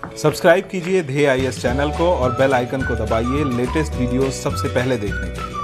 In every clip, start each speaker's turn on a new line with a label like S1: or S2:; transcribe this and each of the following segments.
S1: Subscribe कीजिए ध्येय IAS channel को और बेल आइकन को दबाइए लेटेस्ट वीडियो सबसे पहले देखने के लिए।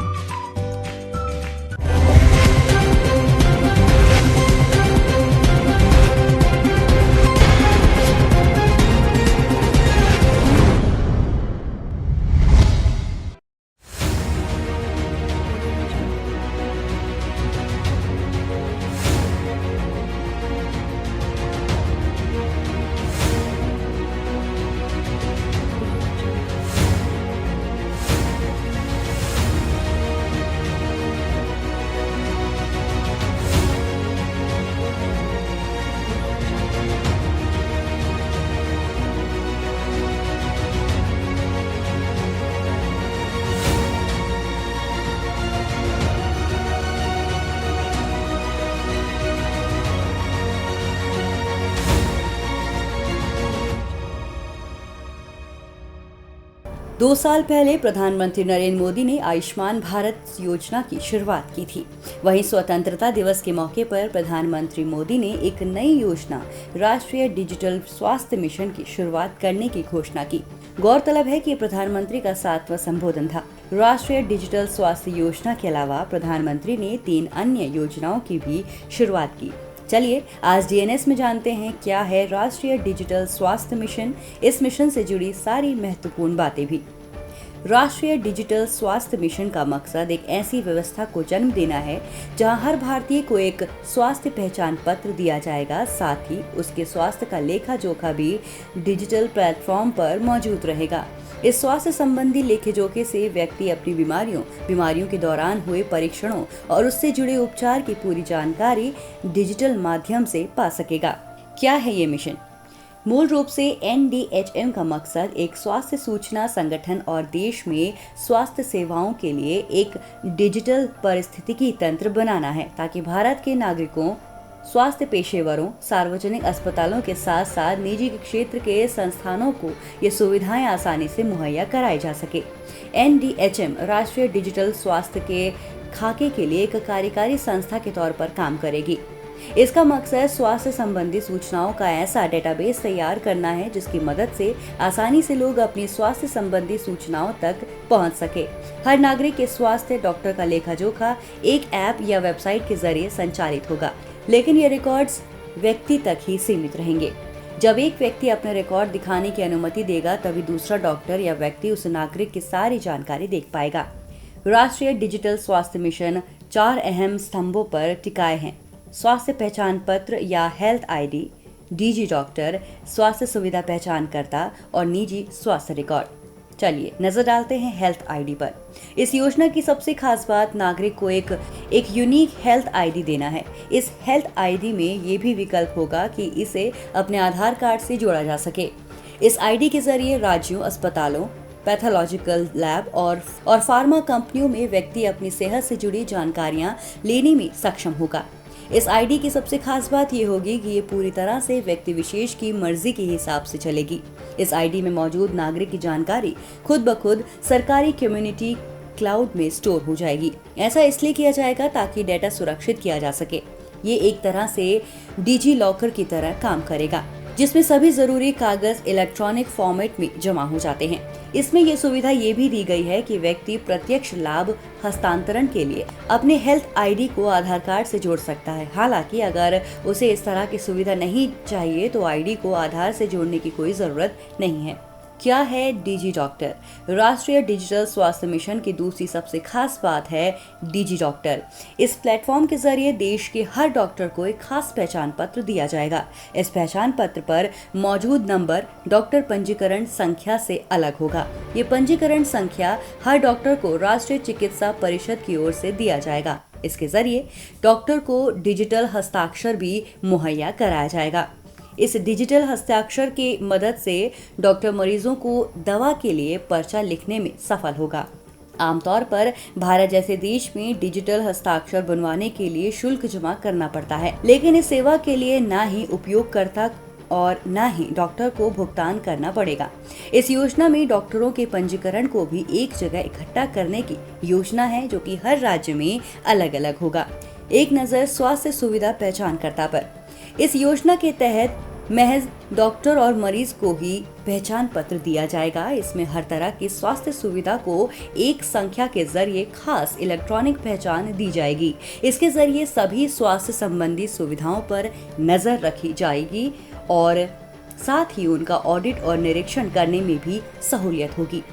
S2: 2 साल पहले प्रधानमंत्री नरेंद्र मोदी ने आयुष्मान भारत योजना की शुरुआत की थी। वहीं स्वतंत्रता दिवस के मौके पर प्रधानमंत्री मोदी ने एक नई योजना राष्ट्रीय डिजिटल स्वास्थ्य मिशन की शुरुआत करने की घोषणा की। गौरतलब है कि प्रधानमंत्री का 7वां संबोधन था। राष्ट्रीय डिजिटल स्वास्थ्य योजना के अलावा प्रधानमंत्री ने 3 अन्य योजनाओं की भी शुरुआत की। चलिए आज डीएनएस में जानते हैं क्या है राष्ट्रीय डिजिटल स्वास्थ्य मिशन, इस मिशन से जुड़ी सारी महत्वपूर्ण बातें भी। राष्ट्रीय डिजिटल स्वास्थ्य मिशन का मकसद एक ऐसी व्यवस्था को जन्म देना है जहां हर भारतीय को एक स्वास्थ्य पहचान पत्र दिया जाएगा, साथ ही उसके स्वास्थ्य का लेखा जोखा भी डिजिटल प्लेटफॉर्म पर मौजूद रहेगा। इस स्वास्थ्य संबंधी लेखे जोखे से व्यक्ति अपनी बीमारियों के दौरान हुए परीक्षणों और उससे जुड़े उपचार की पूरी जानकारी डिजिटल माध्यम से पा सकेगा। क्या है ये मिशन? मूल रूप से NDHM का मकसद एक स्वास्थ्य सूचना संगठन और देश में स्वास्थ्य सेवाओं के लिए एक डिजिटल पारिस्थितिकी तंत्र बनाना है, ताकि भारत के नागरिकों, स्वास्थ्य पेशेवरों, सार्वजनिक अस्पतालों के साथ साथ निजी क्षेत्र के संस्थानों को ये सुविधाएं आसानी से मुहैया कराई जा सके। NDHM राष्ट्रीय डिजिटल स्वास्थ्य के खाके के लिए एक कार्यकारी संस्था के तौर पर काम करेगी। इसका मकसद स्वास्थ्य संबंधी सूचनाओं का ऐसा डेटाबेस तैयार करना है जिसकी मदद से आसानी से लोग अपनी स्वास्थ्य संबंधी सूचनाओं तक पहुंच सके। हर नागरिक के स्वास्थ्य डॉक्टर का लेखा जोखा एक ऐप या वेबसाइट के जरिए संचालित होगा, लेकिन ये रिकॉर्ड्स व्यक्ति तक ही सीमित रहेंगे। जब एक व्यक्ति अपने रिकॉर्ड दिखाने की अनुमति देगा, तभी दूसरा डॉक्टर या व्यक्ति उस नागरिक की सारी जानकारी देख पाएगा। राष्ट्रीय डिजिटल स्वास्थ्य मिशन 4 अहम स्तंभों पर टिकाए हैं: स्वास्थ्य पहचान पत्र या हेल्थ आईडी, डीजी डॉक्टर, स्वास्थ्य सुविधा पहचानकर्ता और निजी स्वास्थ्य रिकॉर्ड। चलिए नजर डालते हैं हेल्थ आईडी पर। इस योजना की सबसे खास बात नागरिक को एक यूनिक हेल्थ आईडी देना है। इस हेल्थ आईडी में ये भी विकल्प होगा कि इसे अपने आधार कार्ड से जोड़ा जा सके। इस आईडी के जरिए राज्यों, अस्पतालों, पैथोलॉजिकल लैब और फार्मा कंपनियों में व्यक्ति अपनी सेहत से जुड़ी जानकारियां लेने में सक्षम होगा। इस आईडी की सबसे खास बात ये होगी कि ये पूरी तरह से व्यक्ति विशेष की मर्जी के हिसाब से चलेगी। इस आईडी में मौजूद नागरिक की जानकारी खुद ब खुद सरकारी कम्युनिटी क्लाउड में स्टोर हो जाएगी। ऐसा इसलिए किया जाएगा ताकि डेटा सुरक्षित किया जा सके। ये एक तरह से डिजी लॉकर की तरह काम करेगा, जिसमें सभी जरूरी कागज इलेक्ट्रॉनिक फॉर्मेट में जमा हो जाते हैं। इसमें यह सुविधा ये भी दी गई है कि व्यक्ति प्रत्यक्ष लाभ हस्तांतरण के लिए अपने हेल्थ आईडी को आधार कार्ड से जोड़ सकता है। हालांकि अगर उसे इस तरह की सुविधा नहीं चाहिए तो आईडी को आधार से जोड़ने की कोई जरूरत नहीं है। क्या है डिजी डॉक्टर? राष्ट्रीय डिजिटल स्वास्थ्य मिशन की दूसरी सबसे खास बात है डिजी डॉक्टर। इस प्लेटफॉर्म के जरिए देश के हर डॉक्टर को एक खास पहचान पत्र दिया जाएगा। इस पहचान पत्र पर मौजूद नंबर डॉक्टर पंजीकरण संख्या से अलग होगा। ये पंजीकरण संख्या हर डॉक्टर को राष्ट्रीय चिकित्सा परिषद की ओर से दिया जाएगा। इसके जरिए डॉक्टर को डिजिटल हस्ताक्षर भी मुहैया कराया जाएगा। इस डिजिटल हस्ताक्षर की मदद से डॉक्टर मरीजों को दवा के लिए पर्चा लिखने में सफल होगा। आमतौर पर भारत जैसे देश में डिजिटल हस्ताक्षर बनवाने के लिए शुल्क जमा करना पड़ता है, लेकिन इस सेवा के लिए न ही उपयोगकर्ता और न ही डॉक्टर को भुगतान करना पड़ेगा। इस योजना में डॉक्टरों के पंजीकरण को भी एक जगह इकट्ठा करने की योजना है, जो कि हर राज्य में अलग अलग होगा। एक नजर स्वास्थ्य सुविधा पहचानकर्ता पर। इस योजना के तहत महज डॉक्टर और मरीज को ही पहचान पत्र दिया जाएगा। इसमें हर तरह की स्वास्थ्य सुविधा को एक संख्या के जरिए खास इलेक्ट्रॉनिक पहचान दी जाएगी। इसके जरिए सभी स्वास्थ्य संबंधी सुविधाओं पर नजर रखी जाएगी और साथ ही उनका ऑडिट और निरीक्षण करने में भी सहूलियत होगी।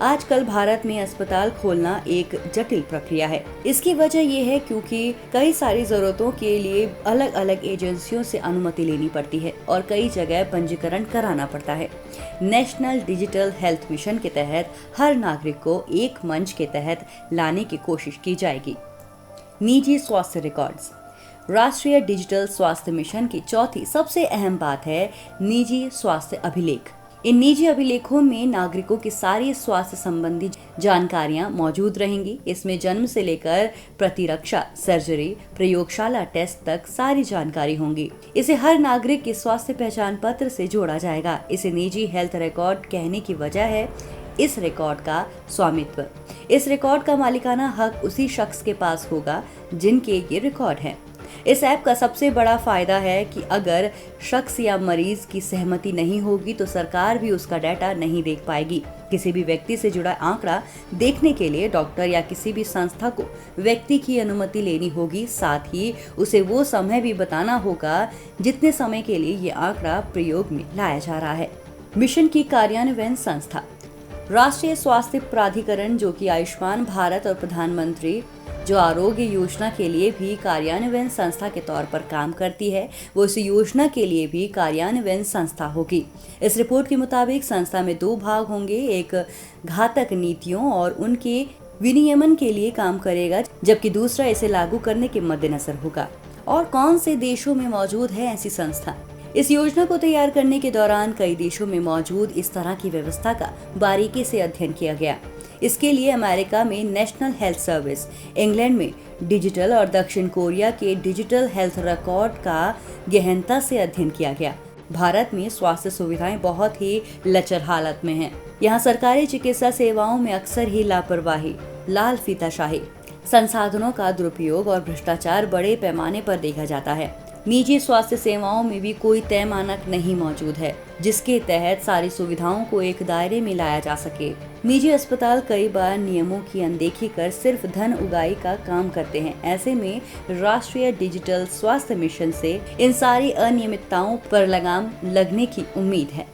S2: आजकल भारत में अस्पताल खोलना एक जटिल प्रक्रिया है। इसकी वजह यह है क्योंकि कई सारी जरूरतों के लिए अलग अलग एजेंसियों से अनुमति लेनी पड़ती है और कई जगह पंजीकरण कराना पड़ता है। नेशनल डिजिटल हेल्थ मिशन के तहत हर नागरिक को एक मंच के तहत लाने की कोशिश की जाएगी। निजी स्वास्थ्य रिकॉर्ड्स। राष्ट्रीय डिजिटल स्वास्थ्य मिशन की चौथी सबसे अहम बात है निजी स्वास्थ्य अभिलेख। इन निजी अभिलेखों में नागरिकों की सारी स्वास्थ्य संबंधी जानकारियां मौजूद रहेंगी। इसमें जन्म से लेकर प्रतिरक्षा, सर्जरी, प्रयोगशाला टेस्ट तक सारी जानकारी होंगी। इसे हर नागरिक के स्वास्थ्य पहचान पत्र से जोड़ा जाएगा। इसे निजी हेल्थ रिकॉर्ड कहने की वजह है इस रिकॉर्ड का स्वामित्व। इस रिकॉर्ड का मालिकाना हक उसी शख्स के पास होगा जिनके ये रिकॉर्ड है। इस ऐप का सबसे बड़ा फायदा है कि अगर शख्स या मरीज की सहमति नहीं होगी तो सरकार भी उसका डाटा नहीं देख पाएगी। किसी भी व्यक्ति से जुड़ा आंकड़ा देखने के लिए डॉक्टर या किसी भी संस्था को व्यक्ति की अनुमति लेनी होगी। साथ ही उसे वो समय भी बताना होगा जितने समय के लिए ये आंकड़ा प्रयोग में लाया जा रहा है। मिशन की कार्यान्वयन संस्था। राष्ट्रीय स्वास्थ्य प्राधिकरण जो कि आयुष्मान भारत और प्रधानमंत्री जो आरोग्य योजना के लिए भी कार्यान्वयन संस्था के तौर पर काम करती है, वो इस योजना के लिए भी कार्यान्वयन संस्था होगी। इस रिपोर्ट के मुताबिक संस्था में 2 भाग होंगे। एक घातक नीतियों और उनके विनियमन के लिए काम करेगा, जबकि दूसरा इसे लागू करने के मद्देनजर होगा। और कौन से देशों में मौजूद है ऐसी संस्था? इस योजना को तैयार करने के दौरान कई देशों में मौजूद इस तरह की व्यवस्था का बारीकी से अध्ययन किया गया। इसके लिए अमेरिका में नेशनल हेल्थ सर्विस, इंग्लैंड में डिजिटल और दक्षिण कोरिया के डिजिटल हेल्थ रिकॉर्ड का गहनता से अध्ययन किया गया। भारत में स्वास्थ्य सुविधाएं बहुत ही लचर हालत में हैं। यहाँ सरकारी चिकित्सा सेवाओं में अक्सर ही लापरवाही, लाल फीताशाही, संसाधनों का दुरुपयोग और भ्रष्टाचार बड़े पैमाने पर देखा जाता है। निजी स्वास्थ्य सेवाओं में भी कोई तय मानक नहीं मौजूद है जिसके तहत सारी सुविधाओं को एक दायरे में लाया जा सके। निजी अस्पताल कई बार नियमों की अनदेखी कर सिर्फ धन उगाही का काम करते हैं। ऐसे में राष्ट्रीय डिजिटल स्वास्थ्य मिशन से इन सारी अनियमितताओं पर लगाम लगने की उम्मीद है।